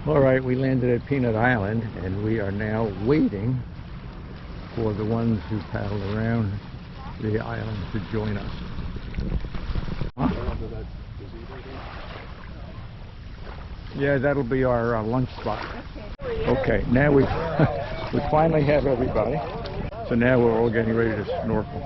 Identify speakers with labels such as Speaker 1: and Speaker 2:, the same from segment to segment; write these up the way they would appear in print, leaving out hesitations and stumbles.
Speaker 1: All right, we landed at Peanut Island, and we are now waiting for the ones who paddled around the island to join us. Huh? Yeah, that'll be our lunch spot. Okay, now we finally have everybody, so now we're all getting ready to snorkel.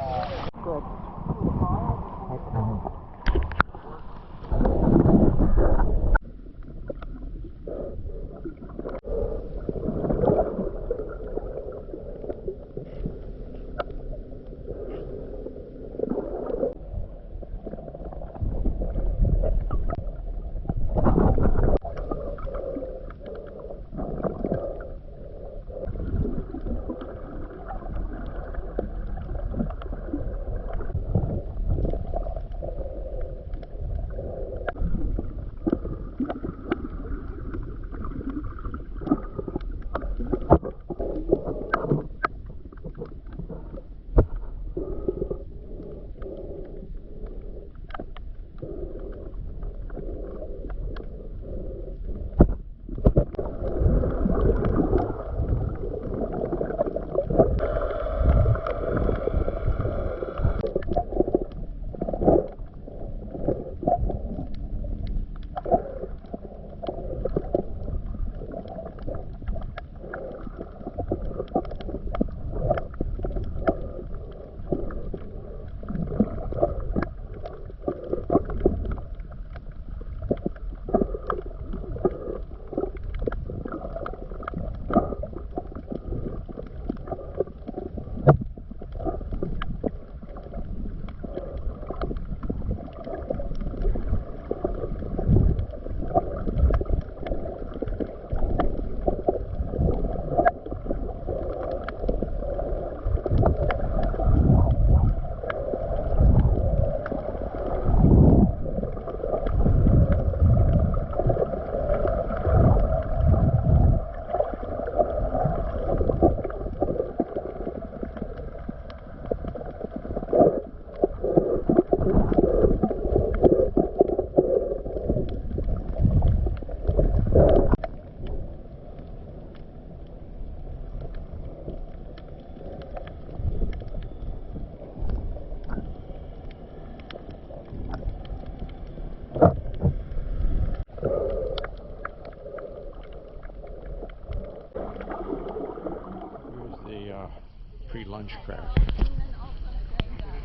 Speaker 1: Pre-lunch crowd.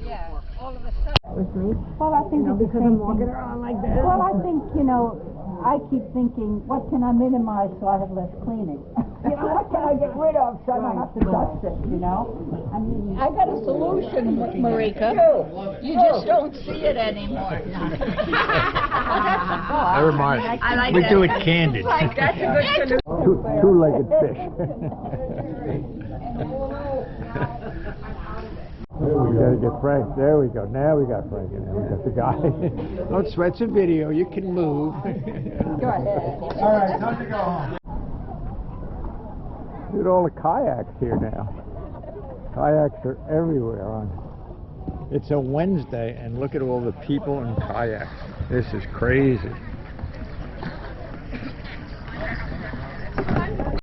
Speaker 2: Yeah, all of a sudden.
Speaker 3: With me?
Speaker 2: Well, I think
Speaker 3: Because I'm walking around like that.
Speaker 2: Well, I think, I keep thinking, what can I minimize so I have less cleaning? What can I get rid of so I don't have to dust it, I mean, I got a solution, Marika. You just don't see it anymore.
Speaker 1: Never mind.
Speaker 2: I like
Speaker 1: we
Speaker 2: that.
Speaker 1: do it candid.
Speaker 2: That's a good solution.
Speaker 1: Two-legged fish. We gotta get Frank. There we go. Now we got Frank in there. We got the guy. Don't sweat, it's a video. You can move.
Speaker 2: Go ahead.
Speaker 4: All right, time to go home.
Speaker 1: Look at all the kayaks here now. Kayaks are everywhere. It's a Wednesday, and look at all the people in kayaks. This is crazy.